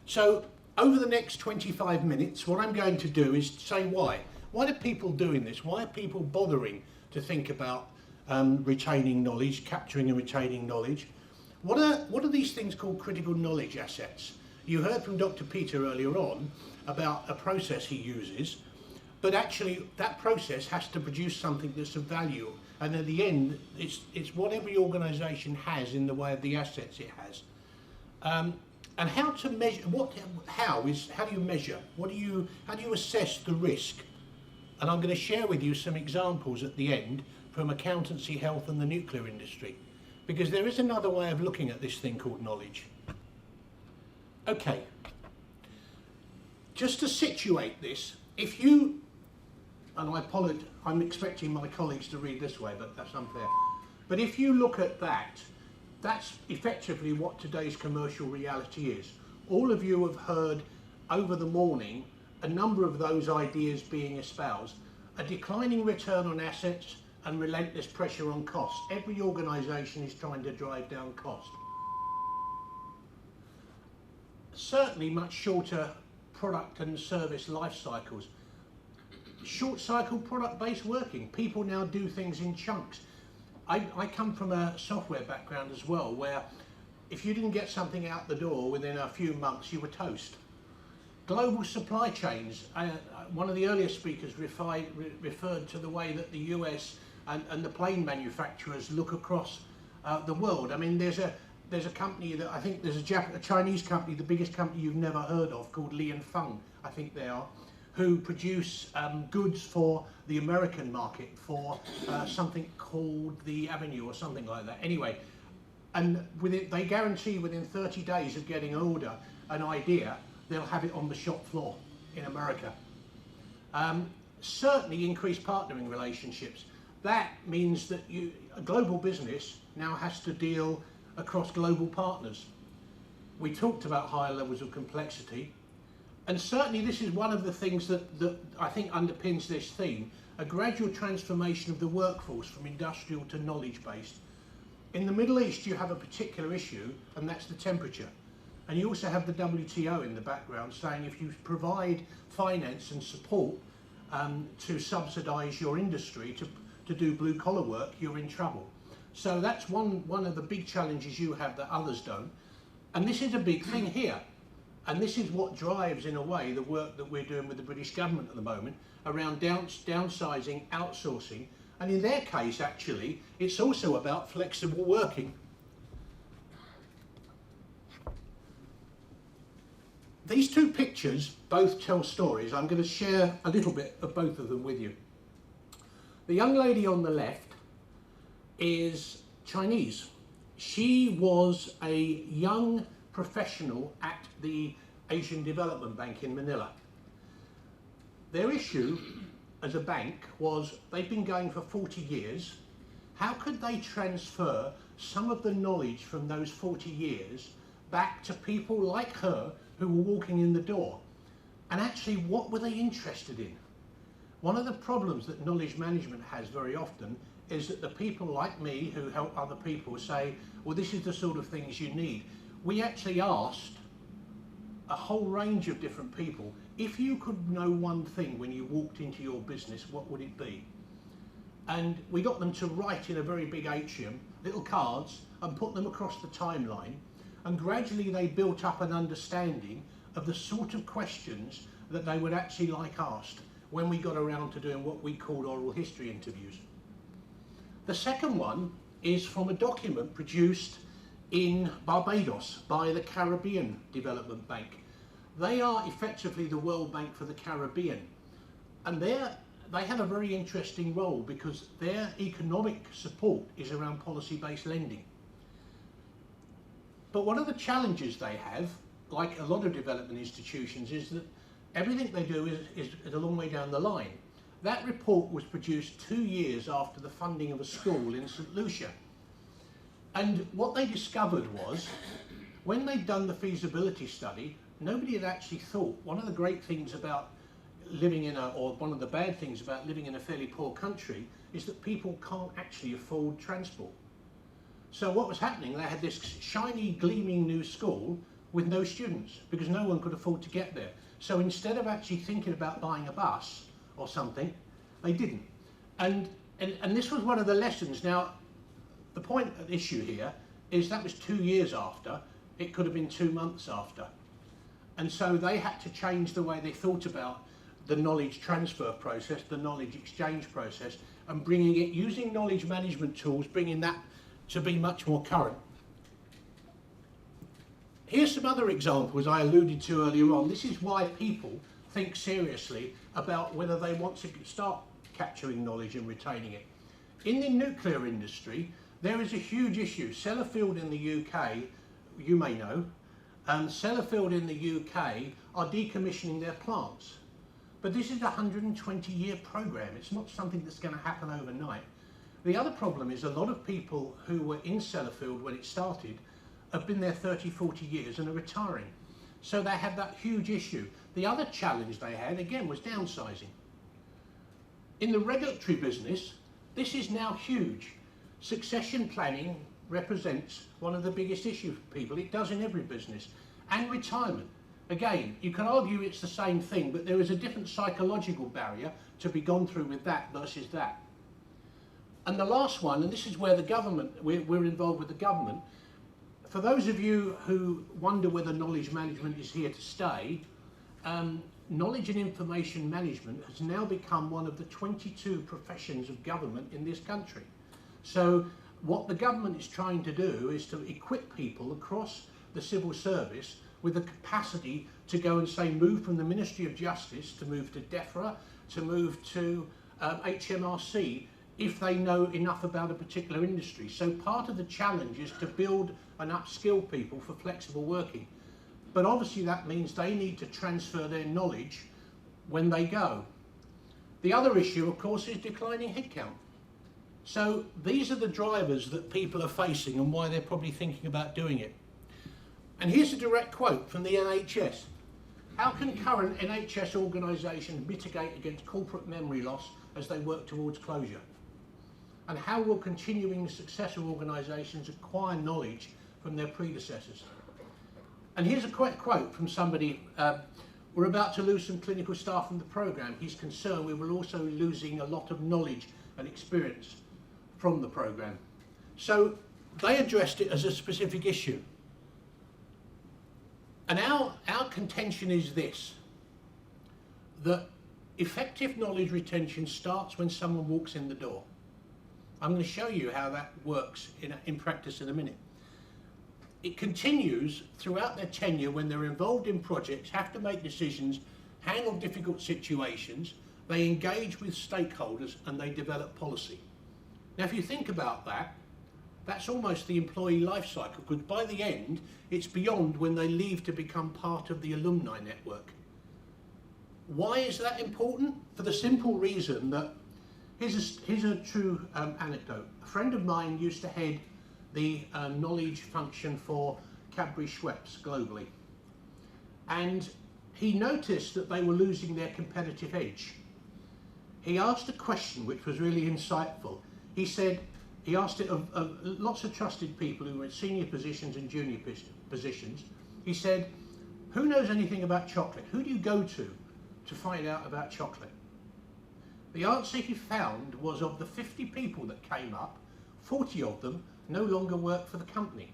So over the next 25 minutes, what I'm going to do is say why. Why are people doing this? Why are people bothering to think about retaining knowledge, capturing and retaining knowledge? What are these things called critical knowledge assets? You heard from Dr. Peter earlier on about a process he uses, but actually that process has to produce something that's of value. And at the end, it's what every organisation has in the way of the assets it has. And how to measure, how do you measure? How do you assess the risk? And I'm going to share with you some examples at the end from accountancy, health and the nuclear industry. Because there is another way of looking at this thing called knowledge. Okay, just to situate this, if you, and I apologize, I'm expecting my colleagues to read this way, but that's unfair. But if you look at that, that's effectively what today's commercial reality is. All of you have heard over the morning a number of those ideas being espoused. A declining return on assets and relentless pressure on cost. Every organisation is trying to drive down cost. Certainly much shorter product and service life cycles. Short cycle product based working. People now do things in chunks. I come from a software background as well, where if you didn't get something out the door within a few months, you were toast. Global supply chains. One of the earlier speakers referred to the way that the US and the plane manufacturers look across the world. I mean, there's a company that I think there's a Chinese company, the biggest company you've never heard of, called Li and Feng, I think they are, who produce goods for the American market for something called the Avenue or something like that. Anyway, and they guarantee within 30 days of getting an order, an idea, they'll have it on the shop floor in America. Certainly increased partnering relationships. That means that a global business now has to deal across global partners. We talked about higher levels of complexity. And certainly this is one of the things that I think underpins this theme, a gradual transformation of the workforce from industrial to knowledge-based. In the Middle East, you have a particular issue, and that's the temperature. And you also have the WTO in the background saying if you provide finance and support to subsidise your industry to do blue-collar work, you're in trouble. So that's one of the big challenges you have that others don't. And this is a big thing here. And this is what drives, in a way, the work that we're doing with the British government at the moment around downsizing, outsourcing. And in their case, actually, it's also about flexible working. These two pictures both tell stories. I'm going to share a little bit of both of them with you. The young lady on the left is Chinese. She was a young professional at the Asian Development Bank in Manila. Their issue as a bank was they've been going for 40 years. How could they transfer some of the knowledge from those 40 years back to people like her who were walking in the door? And actually, what were they interested in? One of the problems that knowledge management has very often is that the people like me who help other people say, well, this is the sort of things you need. We actually asked a whole range of different people, if you could know one thing when you walked into your business, what would it be? And we got them to write in a very big atrium, little cards, and put them across the timeline. And gradually they built up an understanding of the sort of questions that they would actually like asked when we got around to doing what we called oral history interviews. The second one is from a document produced in Barbados by the Caribbean Development Bank. They are effectively the World Bank for the Caribbean, and they have a very interesting role because their economic support is around policy-based lending. But one of the challenges they have, like a lot of development institutions, is that everything they do is a long way down the line. That report was produced 2 years after the funding of a school in St. Lucia. And what they discovered was, when they'd done the feasibility study, nobody had actually thought, one of the great things about living in or one of the bad things about living in a fairly poor country is that people can't actually afford transport. So what was happening, they had this shiny, gleaming new school with no students because no one could afford to get there. So instead of actually thinking about buying a bus or something, they didn't. And this was one of the lessons. Now, the point at issue here is that was 2 years after. It could have been 2 months after. And so they had to change the way they thought about the knowledge transfer process, the knowledge exchange process, and bringing it, using knowledge management tools, bringing that to be much more current. Here's some other examples I alluded to earlier on. This is why people think seriously about whether they want to start capturing knowledge and retaining it. In the nuclear industry, there is a huge issue. Sellafield in the UK, you may know, Sellafield in the UK are decommissioning their plants. But this is a 120-year program. It's not something that's going to happen overnight. The other problem is a lot of people who were in Sellafield when it started have been there 30, 40 years and are retiring. So they had that huge issue. The other challenge they had, again, was downsizing. In the regulatory business, this is now huge. Succession planning represents one of the biggest issues for people. It does in every business. And retirement. Again, you can argue it's the same thing, but there is a different psychological barrier to be gone through with that versus that. And the last one, and this is where the government, we're involved with the government. For those of you who wonder whether knowledge management is here to stay, knowledge and information management has now become one of the 22 professions of government in this country. So what the government is trying to do is to equip people across the civil service with the capacity to go and say move from the Ministry of Justice to move to DEFRA, to move to HMRC, if they know enough about a particular industry. So part of the challenge is to build and upskill people for flexible working. But obviously that means they need to transfer their knowledge when they go. The other issue, of course, is declining headcount. So these are the drivers that people are facing and why they're probably thinking about doing it. And here's a direct quote from the NHS. How can current NHS organisations mitigate against corporate memory loss as they work towards closure? And how will continuing successful organisations acquire knowledge from their predecessors? And here's a quick quote from somebody. We're about to lose some clinical staff from the programme. He's concerned we will also be losing a lot of knowledge and experience from the programme. So they addressed it as a specific issue. And our contention is this, that effective knowledge retention starts when someone walks in the door. I'm going to show you how that works in practice in a minute. It continues throughout their tenure when they're involved in projects, have to make decisions, handle difficult situations, they engage with stakeholders and they develop policy. Now if you think about that, that's almost the employee life cycle, because by the end, it's beyond when they leave to become part of the alumni network. Why is that important? For the simple reason that, here's a true anecdote. A friend of mine used to head the knowledge function for Cadbury Schweppes globally. And he noticed that they were losing their competitive edge. He asked a question which was really insightful. He asked it of lots of trusted people who were in senior positions and junior positions. He said, who knows anything about chocolate? Who do you go to find out about chocolate? The answer he found was, of the 50 people that came up, 40 of them no longer work for the company.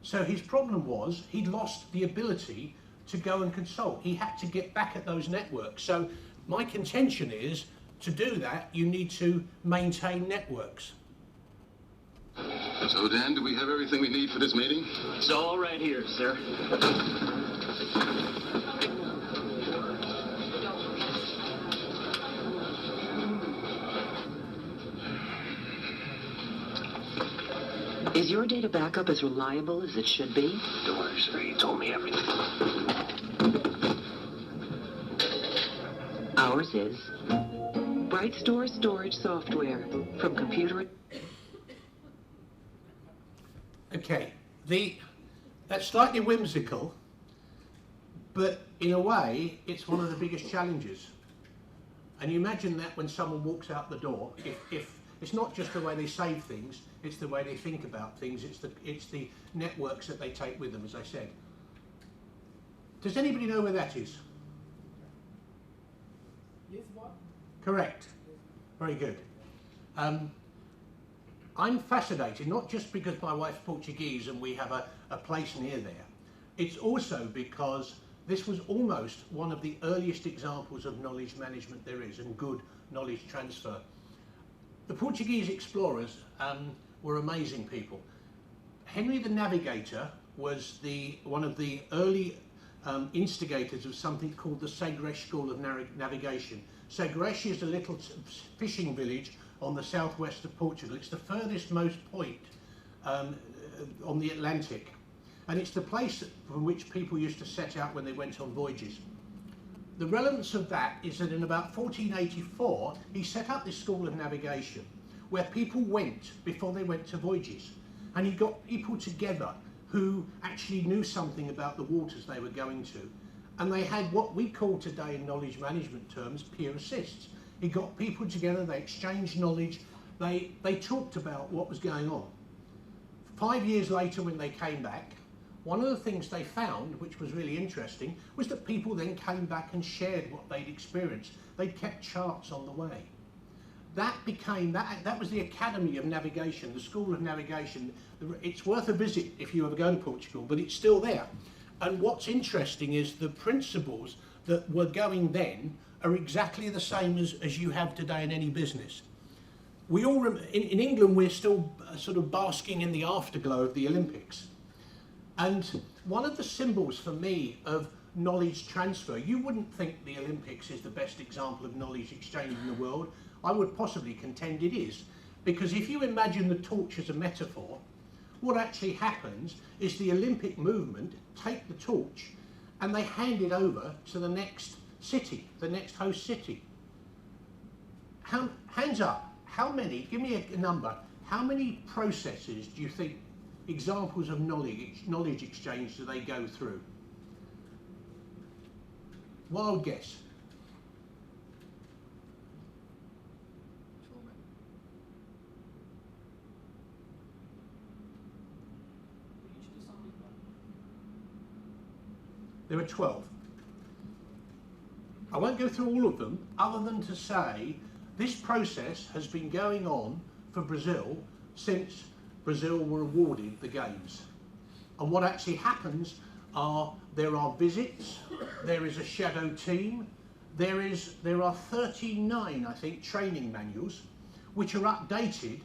So his problem was he'd lost the ability to go and consult. He had to get back at those networks. So my contention is, to do that, you need to maintain networks. So, Dan, do we have everything we need for this meeting? It's all right here, sir. Is your data backup as reliable as it should be? Don't worry, sir. He told me everything. Ours is BrightStore storage software from computer. Okay, that's slightly whimsical, but in a way, it's one of the biggest challenges. And you imagine that when someone walks out the door, if it's not just the way they save things, it's the way they think about things, it's the networks that they take with them, as I said. Does anybody know where that is? Yes, what? Correct. Very good. I'm fascinated, not just because my wife's Portuguese and we have a place near there, it's also because this was almost one of the earliest examples of knowledge management there is, and good knowledge transfer. The Portuguese explorers were amazing people. Henry the Navigator was one of the early instigators of something called the Sagres School of Navigation. Sagres is a little fishing village on the southwest of Portugal. It's the furthest most point on the Atlantic, and it's the place from which people used to set out when they went on voyages. The relevance of that is that in about 1484 he set up this school of navigation where people went before they went to voyages, and he got people together who actually knew something about the waters they were going to, and they had what we call today in knowledge management terms peer assists. He got people together, they exchanged knowledge, they talked about what was going on. 5 years later, when they came back, one of the things they found, which was really interesting, was that people then came back and shared what they'd experienced. They'd kept charts on the way. That was the Academy of Navigation, the School of Navigation. It's worth a visit if you ever go to Portugal, but it's still there. And what's interesting is the principles that were going then are exactly the same as you have today in any business. We all, in England, we're still sort of basking in the afterglow of the Olympics. And one of the symbols for me of knowledge transfer, you wouldn't think the Olympics is the best example of knowledge exchange in the world. I would possibly contend it is, because if you imagine the torch as a metaphor, what actually happens is the Olympic movement take the torch and they hand it over to the next city, the next host city. Hands up, how many, give me a number, how many processes do you think, examples of knowledge exchange, do they go through? Wild guess. There are 12. I won't go through all of them, other than to say this process has been going on for Brazil since Brazil were awarded the Games. And what actually happens there are visits, there is a shadow team, there are 39, I think, training manuals, which are updated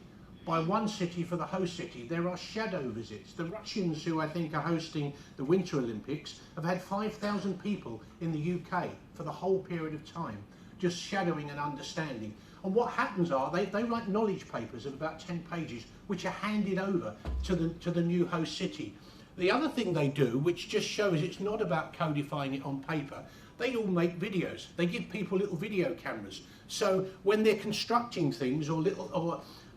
by one city for the host city. There are shadow visits. The Russians, who I think are hosting the Winter Olympics, have had 5,000 people in the UK for the whole period of time, just shadowing and understanding. And what happens they write knowledge papers of about 10 pages, which are handed over to the new host city. The other thing they do, which just shows it's not about codifying it on paper, they all make videos. They give people little video cameras. So when they're constructing things or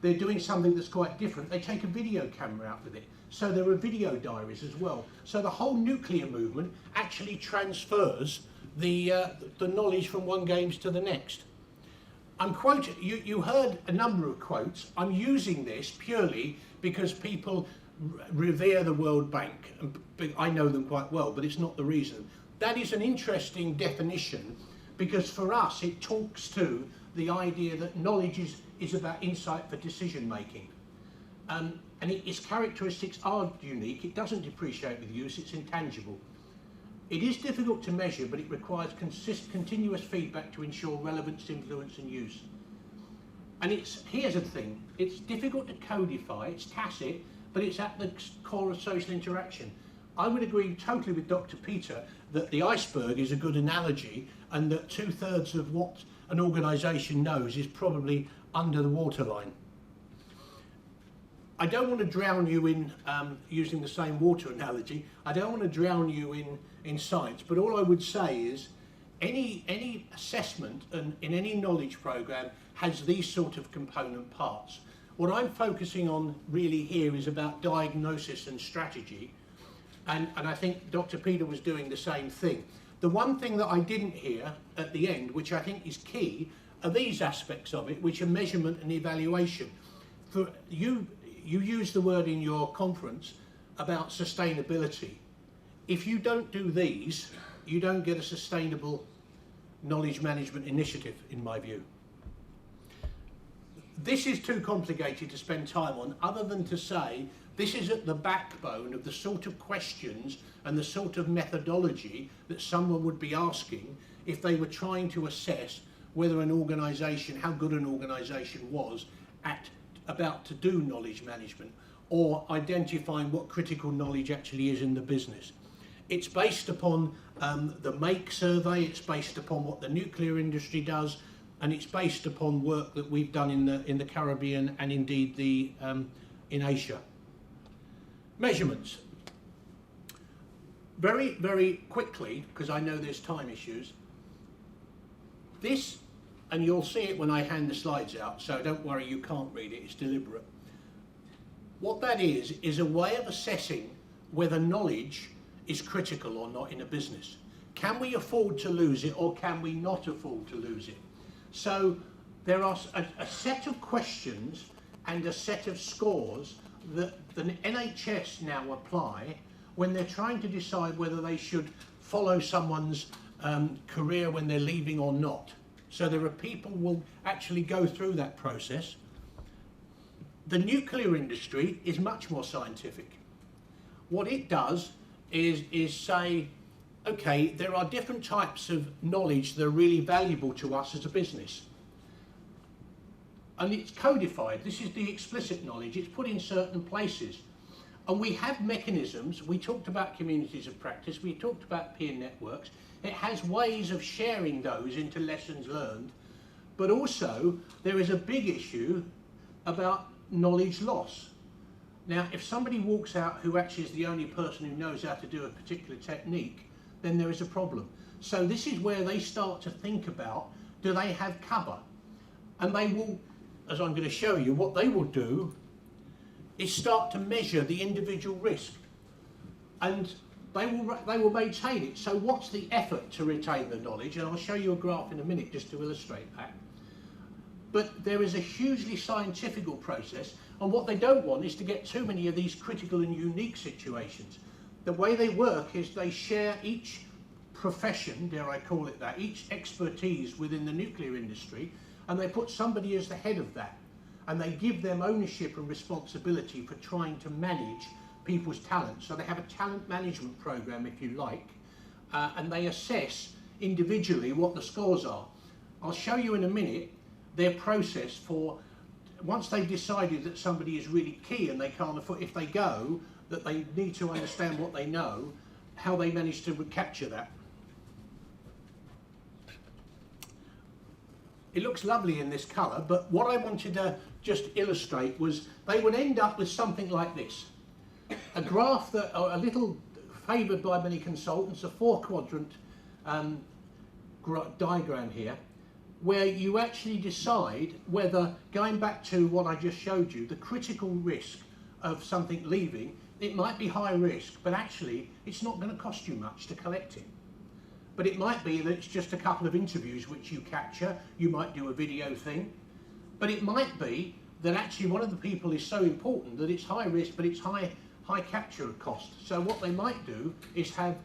they're doing something that's quite different, they take a video camera out with it. So there are video diaries as well. So the whole nuclear movement actually transfers the knowledge from one games to the next. I'm quoting, you heard a number of quotes. I'm using this purely because people revere the World Bank. And I know them quite well, but it's not the reason. That is an interesting definition because for us it talks to the idea that knowledge is about insight for decision making. And its characteristics are unique. It doesn't depreciate with use, it's intangible. It is difficult to measure, but it requires continuous feedback to ensure relevance, influence and use. And here's the thing, it's difficult to codify, it's tacit, but it's at the core of social interaction. I would agree totally with Dr. Peter that the iceberg is a good analogy and that 2/3 of what an organisation knows is probably under the waterline. I don't want to drown you in using the same water analogy. I don't want to drown you in science, but all I would say is any assessment in any knowledge program has these sort of component parts. What I'm focusing on really here is about diagnosis and strategy, and I think Dr. Peter was doing the same thing. The one thing that I didn't hear at the end, which I think is key, are these aspects of it, which are measurement and evaluation. For you use the word in your conference about sustainability. If you don't do these, you don't get a sustainable knowledge management initiative, in my view. This is too complicated to spend time on, other than to say this is at the backbone of the sort of questions and the sort of methodology that someone would be asking if they were trying to assess whether an organisation, how good an organisation was at about to do knowledge management, or identifying what critical knowledge actually is in the business. It's based upon the MAKE survey, it's based upon what the nuclear industry does, and it's based upon work that we've done in the Caribbean and indeed in Asia. Measurements. Very, very quickly, because I know there's time issues, this, and you'll see it when I hand the slides out, so don't worry, you can't read it, it's deliberate. What that is a way of assessing whether knowledge is critical or not in a business. Can we afford to lose it, or can we not afford to lose it? So there are a set of questions and a set of scores that the NHS now apply when they're trying to decide whether they should follow someone's career when they're leaving or not. So there are people who will actually go through that process. The nuclear industry is much more scientific. What it does is say, okay, there are different types of knowledge that are really valuable to us as a business. And it's codified. This is the explicit knowledge. It's put in certain places. And we have mechanisms. We talked about communities of practice. We talked about peer networks. It has ways of sharing those into lessons learned. But also, there is a big issue about knowledge loss. Now, if somebody walks out who actually is the only person who knows how to do a particular technique, then there is a problem. So this is where they start to think about, do they have cover? And they will, as I'm going to show you, what they will do is start to measure the individual risk. And they will maintain it. So what's the effort to retain the knowledge? And I'll show you a graph in a minute just to illustrate that. But there is a hugely scientific process, and what they don't want is to get too many of these critical and unique situations. The way they work is they share each profession, dare I call it that, each expertise within the nuclear industry, and they put somebody as the head of that, and they give them ownership and responsibility for trying to manage people's talent. So they have a talent management program, if you like, and they assess individually what the scores are. I'll show you in a minute their process for, once they've decided that somebody is really key and they can't afford, if they go, that they need to understand what they know, how they manage to capture that. It looks lovely in this colour, but what I wanted to just illustrate was they would end up with something like this. A graph that, a little favoured by many consultants, a 4-quadrant diagram here, where you actually decide whether, going back to what I just showed you, the critical risk of something leaving, it might be high risk, but actually it's not going to cost you much to collect it. But it might be that it's just a couple of interviews which you capture, you might do a video thing, but it might be that actually one of the people is so important that it's high risk, but it's high capture cost. So what they might do is have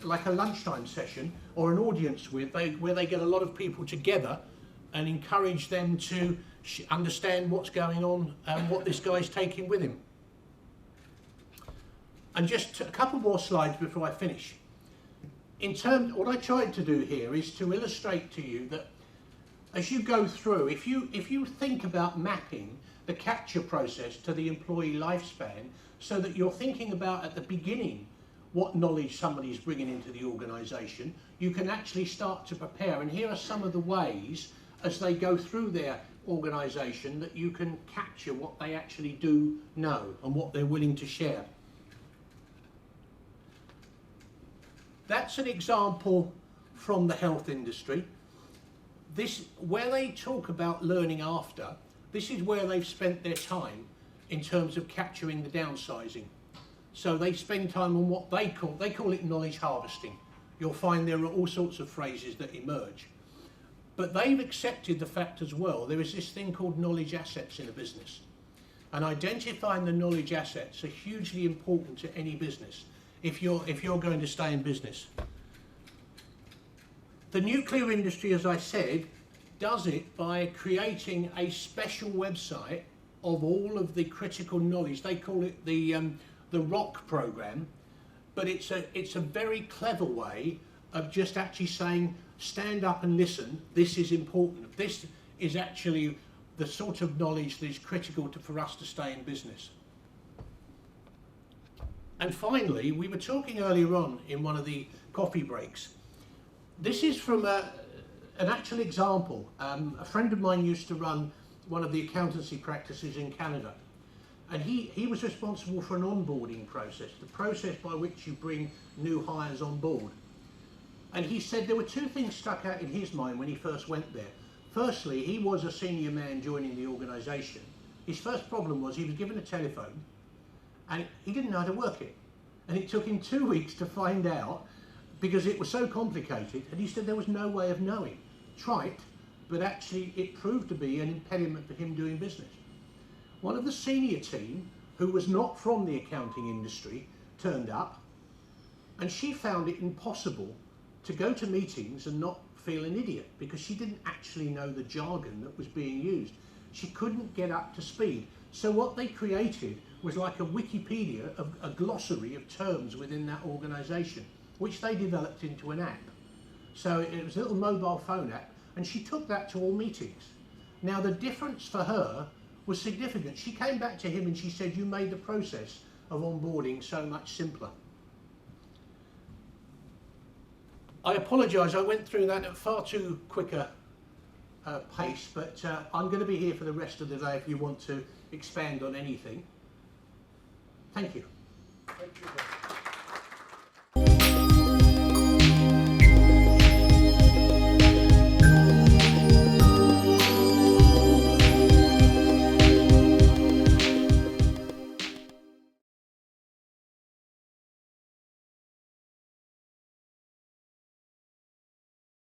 like a lunchtime session or an audience where they get a lot of people together and encourage them to understand what's going on and what this guy's taking with him. And just a couple more slides before I finish. What I tried to do here is to illustrate to you that as you go through, if you think about mapping the capture process to the employee lifespan, so that you're thinking about at the beginning what knowledge somebody's bringing into the organisation, you can actually start to prepare. And here are some of the ways, as they go through their organisation, that you can capture what they actually do know and what they're willing to share. That's an example from the health industry. This, where they talk about learning after, this is where they've spent their time in terms of capturing the downsizing. So they spend time on what they call it knowledge harvesting. You'll find there are all sorts of phrases that emerge. But they've accepted the fact as well, there is this thing called knowledge assets in a business. And identifying the knowledge assets are hugely important to any business if you're going to stay in business. The nuclear industry, as I said, does it by creating a special website of all of the critical knowledge. They call it the ROC program, but it's a very clever way of just actually saying, stand up and listen, this is important. This is actually the sort of knowledge that is critical for us to stay in business. And finally, we were talking earlier on in one of the coffee breaks. This is from an actual example. A friend of mine used to run one of the accountancy practices in Canada. And he was responsible for an onboarding process, the process by which you bring new hires on board. And he said there were two things stuck out in his mind when he first went there. Firstly, he was a senior man joining the organisation. His first problem was he was given a telephone and he didn't know how to work it. And it took him 2 weeks to find out because it was so complicated, and he said there was no way of knowing. Trite, but actually it proved to be an impediment for him doing business. One of the senior team, who was not from the accounting industry, turned up, and she found it impossible to go to meetings and not feel an idiot because she didn't actually know the jargon that was being used. She couldn't get up to speed. So what they created was like a Wikipedia, a glossary of terms within that organisation, which they developed into an app. So it was a little mobile phone app, and she took that to all meetings. Now the difference for her was significant. She came back to him and she said, you made the process of onboarding so much simpler. I apologise, I went through that at far too quick a pace, but I'm going to be here for the rest of the day if you want to expand on anything. Thank you. Thank you.